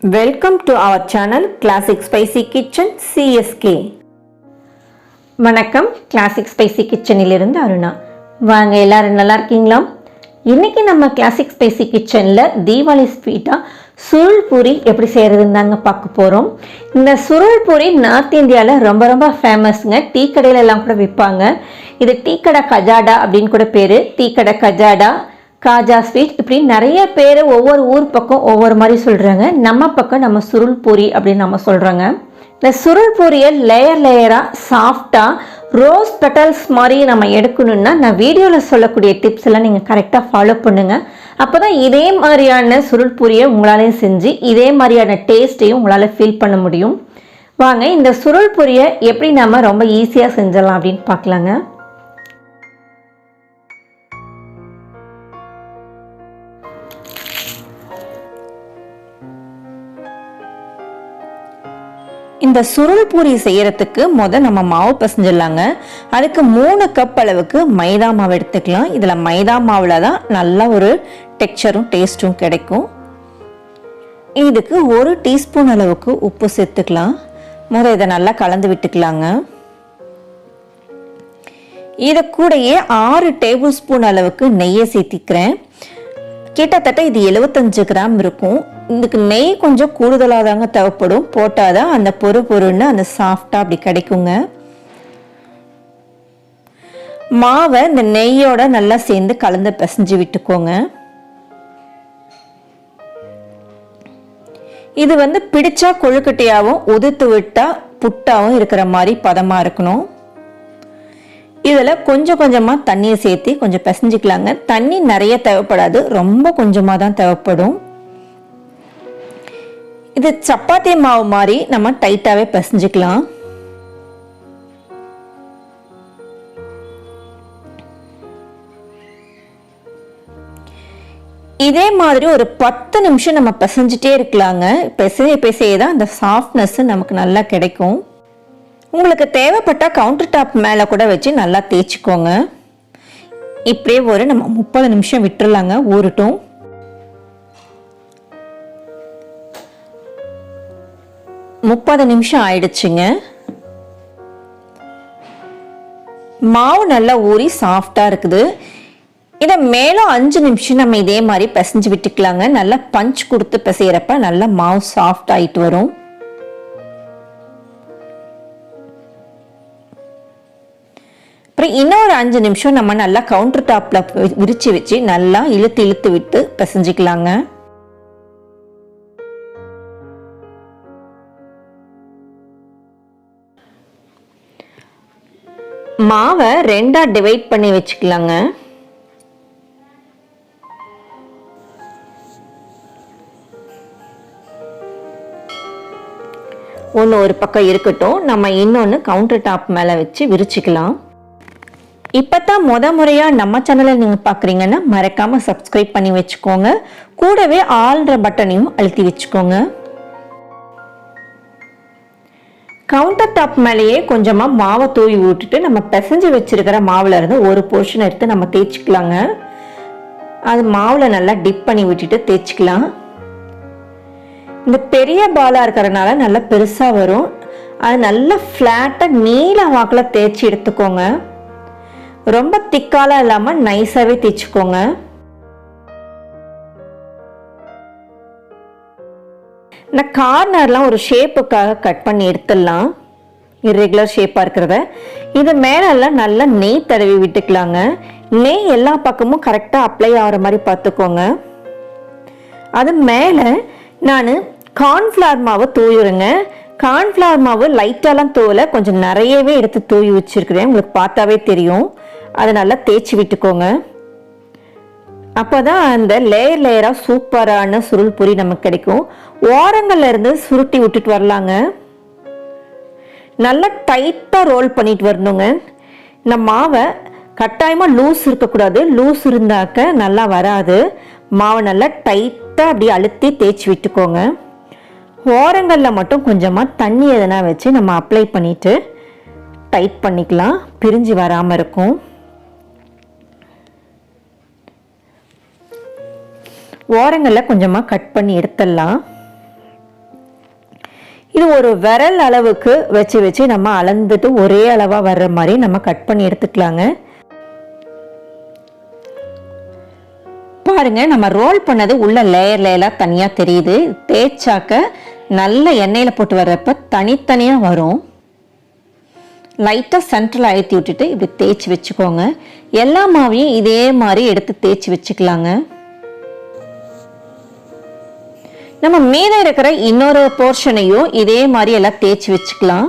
Welcome to our channel Classic Spicy Kitchen CSK. வணக்கம், Classic Spicy Kitchen இலிருந்து அருணா. வாங்க, எல்லாரும் நல்லா இருக்கீங்களா? இன்னைக்கு நம்ம Classic Spicy Kitchenல தீபாவளி ஸ்வீட்டா சுருள் பூரி எப்படி செய்யறதுன்னு தாங்க பார்க்க போறோம். இந்த சுருள் பூரி நார்த் இந்தியாவில் ரொம்ப ஃபேமஸ்ங்க. டீ கடையில எல்லாம் கூட விற்பாங்க. இது டீக்கடை கஜாடா அப்படின்னு கூட பேரு. டீக்கடை கஜாடா, கஜாஸ்வீட், இப்படி நிறைய பேர் ஒவ்வொரு ஊர் பக்கம் ஒவ்வொரு மாதிரி சொல்கிறாங்க. நம்ம பக்கம் நம்ம சுருள் பூரி அப்படின்னு நம்ம சொல்கிறோங்க. இந்த சுருள் பூரியை லேயராக சாஃப்டாக ரோஸ் பெட்டல்ஸ் மாதிரி நம்ம எடுக்கணுன்னா நான் வீடியோவில் சொல்லக்கூடிய டிப்ஸ் எல்லாம் நீங்கள் கரெக்டாக ஃபாலோ பண்ணுங்கள். அப்போ தான் இதே மாதிரியான சுருள் பூரியை உங்களாலையும் செஞ்சு இதே மாதிரியான டேஸ்ட்டையும் உங்களால் ஃபீல் பண்ண முடியும். வாங்க, இந்த சுருள் பூரியை எப்படி நம்ம ரொம்ப ஈஸியாக செஞ்சிடலாம் அப்படின்னு பார்க்கலாங்க. இந்த சுருள் பூரி செய்யறதுக்கு நம்ம மாவு பசஞ்சிடலாங்க. அதுக்கு 3 கப் அளவுக்கு மைதா மாவு எடுத்துக்கலாம். இதில் மைதா மாவில் தான் நல்ல ஒரு டெக்ஸ்சரும் டேஸ்ட்டும் கிடைக்கும். இதுக்கு 1 டீஸ்பூன் அளவுக்கு உப்பு சேர்த்துக்கலாம். இதை நல்லா கலந்து விட்டுக்கலாங்க. இதை கூடயே 6 டேபிள் ஸ்பூன் அளவுக்கு நெய்யை சேர்த்திக்கிறேன். கிட்டத்தட்ட இது 75 கிராம் இருக்கும். இதுக்கு நெய் கொஞ்சம் கூடுதலாக தாங்க தேவைப்படும். போட்டாதான் அந்த பொறுன்னு அந்த சாஃப்டா அப்படி கிடைக்குங்க. மாவை இந்த நெய்யோட நல்லா சேர்ந்து கலந்து பிசைஞ்சு விட்டுக்கோங்க. இது பிடிச்சா கொழுக்கட்டையாவும் உதுத்து விட்டா புட்டாவும் இருக்கிற மாதிரி பதமா இருக்கணும். இதில் கொஞ்சமா தண்ணியை சேர்த்து கொஞ்சம் பிசைஞ்சிக்கலாங்க. தண்ணி நிறைய தேவைப்படாது, ரொம்ப கொஞ்சமாக தான் தேவைப்படும். இது சப்பாத்தி மாவு மாதிரி நம்ம டைட்டாவே பிசைஞ்சிக்கலாம். இதே மாதிரி ஒரு 10 நிமிஷம் நம்ம பிசைஞ்சிட்டே இருக்கலாங்க. பிசையதான் அந்த சாஃப்ட்னஸ் நமக்கு நல்லா கிடைக்கும். உங்களுக்கு தேவைப்பட்ட கவுண்டர் டாப் மேலே கூட வச்சு நல்லா தேய்ச்சிக்கோங்க. இப்படியே நம்ம 30 நிமிஷம் விட்டுறலாங்க, ஊறட்டும். முப்பது நிமிஷம் ஆயிடுச்சுங்க. மாவு நல்லா ஊறி சாஃப்டா இருக்குது. இதை மேலும் 5 நிமிஷம் நம்ம இதே மாதிரி பிசைஞ்சு விட்டுக்கலாங்க. நல்லா பஞ்ச் கொடுத்து பிசையறப்ப நல்லா மாவு சாஃப்ட் ஆயிட்டு வரும். அப்புறம் இன்னொரு 5 நிமிஷம் நம்ம நல்லா கவுண்டர் டாப்ல விரிச்சு வச்சு நல்லா இழுத்து விட்டு பிசைஞ்சிக்கலாங்க. மாவை 2ஆ டிவைட் பண்ணி வச்சுக்கலாங்க. ஒன்று ஒரு பக்கம் இருக்கட்டும், நம்ம இன்னொன்று கவுண்டர் டாப் மேலே வச்சு விரிச்சுக்கலாம். இப்போதான் முறையாக நம்ம சேனலை நீங்கள் பார்க்குறீங்கன்னா மறக்காமல் சப்ஸ்கிரைப் பண்ணி வச்சுக்கோங்க. கூடவே ஆல்ற பட்டனையும் அழுத்தி வச்சுக்கோங்க. கவுண்டர் டாப் மேலேயே கொஞ்சமாக மாவை தூவி விட்டுட்டு நம்ம பிசைஞ்சு வச்சிருக்கிற மாவுல இருந்து ஒரு போர்ஷன் எடுத்து நம்ம தேய்ச்சிக்கலாங்க. அது மாவில் நல்லா டிப் பண்ணி விட்டுட்டு தேய்ச்சிக்கலாம். இந்த பெரிய பாலாக இருக்கிறதுனால நல்லா பெருசாக வரும். அது நல்லா ஃப்ளாட்டாக நீல வாக்கில் தேய்ச்சி எடுத்துக்கோங்க. ரொம்ப திக்காலாம் இல்லாமல் நைஸாகவே தேய்ச்சிக்கோங்க. இந்த கார்னர்லாம் ஒரு ஷேப்புக்காக கட் பண்ணி எடுத்துடலாம். இர்ரெகுலர் ஷேப்பாக இருக்கிறத இது மேலெல்லாம் நல்லா நெய் தடவி விட்டுக்கலாங்க. நெய் எல்லா பக்கமும் கரெக்டாக அப்ளை ஆகிற மாதிரி பார்த்துக்கோங்க. அது மேலே நான் கார்ன்ஃப்ளவர் மாவு தூவிடுங்க. கார்ன்ஃப்ளவர் மாவு லைட்டாலாம் தூவலை, கொஞ்சம் நிறையவே எடுத்து தூவி வச்சிருக்கிறேன். உங்களுக்கு பார்த்தாவே தெரியும். அதை நல்லா தேய்ச்சி விட்டுக்கோங்க. அப்போதான் அந்த லேயராக சூப்பரான சுருள் பூரி நமக்கு கிடைக்கும். ஓரங்கள்ல இருந்து சுருட்டி விட்டுட்டு வரலாங்க. நல்லா டைட்டாக ரோல் பண்ணிட்டு வரணுங்க. இந்த மாவை கட்டாயமாக லூஸ் இருக்கக்கூடாது. லூஸ் இருந்தாக்க நல்லா வராது. மாவை நல்லா டைட்டாக அப்படி அழுத்தி தேய்ச்சி விட்டுக்கோங்க. ஓரங்களில் மட்டும் கொஞ்சமாக தண்ணி எதனா வச்சு நம்ம அப்ளை பண்ணிட்டு டைட் பண்ணிக்கலாம். பிரிஞ்சு வராமல் இருக்கும். ஓரங்களில் கொஞ்சமாக கட் பண்ணி எடுத்துடலாம். இது ஒரு விரல் அளவுக்கு வச்சு நம்ம அளந்துட்டு ஒரே அளவாக வர்ற மாதிரி நம்ம கட் பண்ணி எடுத்துக்கலாங்க. பாருங்க, நம்ம ரோல் பண்ணது உள்ள லேயர்லாம் தனியாக தெரியுது. தேய்ச்சாக்க நல்ல எண்ணெயில் போட்டு வர்றப்ப தனித்தனியாக வரும். லைட்டாக சென்டரில் அழுத்தி விட்டுட்டு இப்படி தேய்ச்சி வச்சுக்கோங்க. எல்லா மாவையும் இதே மாதிரி எடுத்து தேய்ச்சி வச்சுக்கலாங்க. நம்ம மீதம் இருக்கிற இன்னொரு போர்ஷனையும் இதே மாதிரி எல்லாம் தேய்ச்சி வச்சுக்கலாம்.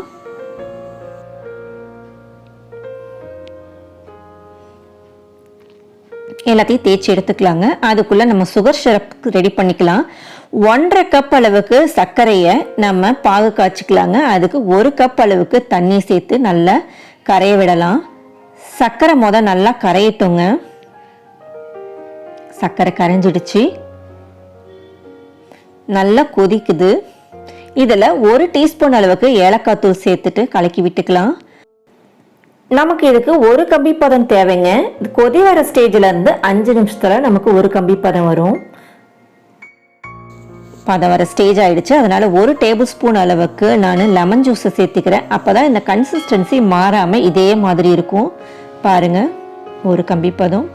எல்லாத்தையும் தேய்ச்சி எடுத்துக்கலாங்க. அதுக்குள்ள நம்ம சுகர் சிரப் ரெடி பண்ணிக்கலாம். 1.5 கப் அளவுக்கு சர்க்கரையை நம்ம பாகு காய்ச்சிக்கலாங்க. அதுக்கு 1 கப் அளவுக்கு தண்ணி சேர்த்து நல்லா கரைய விடலாம். சர்க்கரை நல்லா கரையட்டுங்க. சர்க்கரை கரைஞ்சிடுச்சு, நல்லா கொதிக்குது. இதில் 1 டீஸ்பூன் அளவுக்கு ஏலக்காய் தூள் சேர்த்துட்டு கலக்கி விட்டுக்கலாம். நமக்கு இதுக்கு 1 கம்பி பதம் தேவைங்க. கொதி வர ஸ்டேஜில் இருந்து 5 நிமிஷத்தில் நமக்கு 1 கம்பி பதம் வரும். பதம் வர ஸ்டேஜ் ஆயிடுச்சு. அதனால 1 டேபிள் ஸ்பூன் அளவுக்கு நான் லெமன் ஜூஸை சேர்த்துக்கிறேன். அப்போதான் இந்த கன்சிஸ்டன்சி மாறாமல் இதே மாதிரி இருக்கும். பாருங்க, 1 கம்பி பதம்.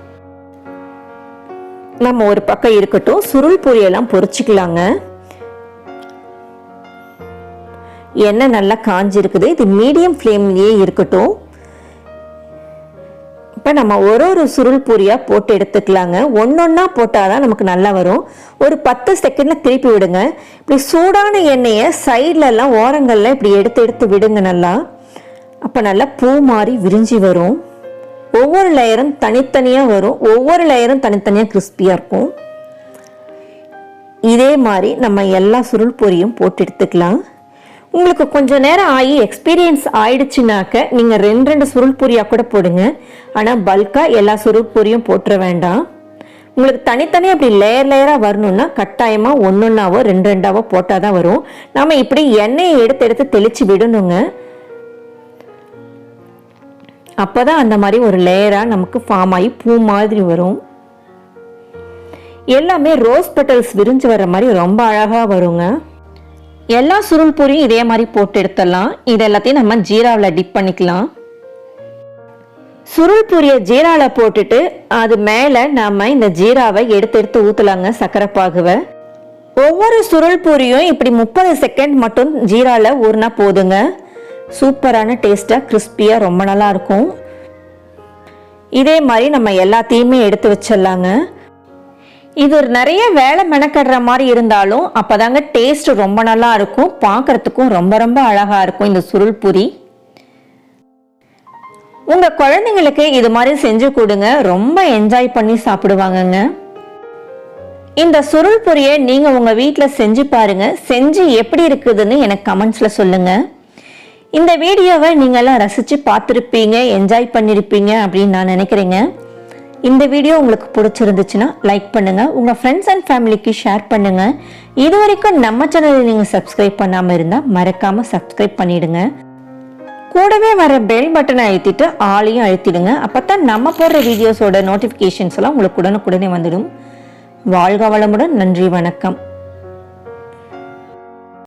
நம்ம ஒரு பக்கம் இருக்கட்டும், சுருள் பொரியெல்லாம் பொரிச்சுக்கலாங்க. எண்ணெய் நல்லா காஞ்சிருக்குது. இது மீடியம் ஃப்ளேம்லேயே இருக்கட்டும். இப்போ நம்ம ஒரு சுருள் பூரியாக போட்டு எடுத்துக்கலாங்க. ஒன்றொன்னா போட்டால் தான் நமக்கு நல்லா வரும். ஒரு 10 செகண்டில் திருப்பி விடுங்க. இப்படி சூடான எண்ணெயை சைட்லலாம் ஓரங்களில் இப்படி எடுத்து விடுங்க நல்லா. அப்போ நல்லா பூ மாதிரி விரிஞ்சி வரும். ஒவ்வொரு லேயரும் தனித்தனியாக வரும். ஒவ்வொரு லேயரும் தனித்தனியாக கிறிஸ்பியாக இருக்கும். இதே மாதிரி நம்ம எல்லா சுருள் பொரியும் போட்டு எடுத்துக்கலாம். உங்களுக்கு கொஞ்சம் நேரம் ஆகி எக்ஸ்பீரியன்ஸ் ஆயிடுச்சுனாக்க நீங்கள் 2 சுருள் பொரியாக கூட போடுங்க. ஆனால் பல்காக எல்லா சுருள் பொரியும் போட்டுற வேண்டாம். உங்களுக்கு தனித்தனியாக அப்படி லேயராக வரணும்னா கட்டாயமாக ஒன்றொன்னாவோ 2 போட்டால் தான் வரும். நம்ம இப்படி எண்ணெயை எடுத்து தெளித்து விடணுங்க. அப்போ தான் அந்த மாதிரி ஒரு லேயராக நமக்கு ஃபார்ம் ஆகி பூ மாதிரி வரும். எல்லாமே ரோஸ் பெட்டல்ஸ் விரிஞ்சு வர்ற மாதிரி ரொம்ப அழகாக வருங்க. எல்லா சுருள் பூரியும் இதே மாதிரி போட்டு எடுத்துடலாம். இது எல்லாத்தையும் நம்ம ஜீராவில் டிப் பண்ணிக்கலாம். சுருள் பூரியை ஜீராவில் போட்டுட்டு அது மேலே நம்ம இந்த ஜீராவை எடுத்து ஊற்றலாங்க, சர்க்கரை பாகுவை. ஒவ்வொரு சுருள் பூரியும் இப்படி 30 செகண்ட் மட்டும் ஜீராவில் ஊறினா போதுங்க. சூப்பரான டேஸ்ட்டாக கிறிஸ்பியாக ரொம்ப நல்லா இருக்கும். இதே மாதிரி நம்ம எல்லாத்தையுமே எடுத்து வச்சிடலாங்க. இது நிறைய வேலை மெனக்கடுற மாதிரி இருந்தாலும் அப்போதாங்க டேஸ்ட் ரொம்ப நல்லா இருக்கும். பார்க்கறதுக்கும் ரொம்ப ரொம்ப அழகாக இருக்கும் இந்த சுருள் பூரி. உங்கள் குழந்தைங்களுக்கு இது மாதிரி செஞ்சு கொடுங்க, ரொம்ப என்ஜாய் பண்ணி சாப்பிடுவாங்கங்க. இந்த சுருள் பூரியை நீங்கள் உங்கள் வீட்டில் செஞ்சு பாருங்க. செஞ்சு எப்படி இருக்குதுன்னு எனக்கு கமெண்ட்ஸில் சொல்லுங்கள். இந்த வீடியோவை நீங்கள்லாம் ரசித்து பார்த்துருப்பீங்க, என்ஜாய் பண்ணியிருப்பீங்க அப்படின்னு நான் நினைக்கிறேங்க. இந்த வீடியோ உங்களுக்கு பிடிச்சிருந்துச்சுன்னா லைக் பண்ணுங்கள், உங்கள் ஃப்ரெண்ட்ஸ் அண்ட் ஃபேமிலிக்கு ஷேர் பண்ணுங்கள். இது வரைக்கும் நம்ம சேனலை நீங்கள் சப்ஸ்கிரைப் பண்ணாமல் இருந்தால் மறக்காமல் சப்ஸ்கிரைப் பண்ணிவிடுங்க. கூடவே வர பெல் பட்டனை அழுத்திட்டு ஆளையும் அழுத்திடுங்க. அப்போ தான் நம்ம போடுற வீடியோஸோட நோட்டிஃபிகேஷன்ஸ் எல்லாம் உங்களுக்கு உடனுக்குடனே வந்துடும். வாழ்க வளமுடன். நன்றி, வணக்கம்.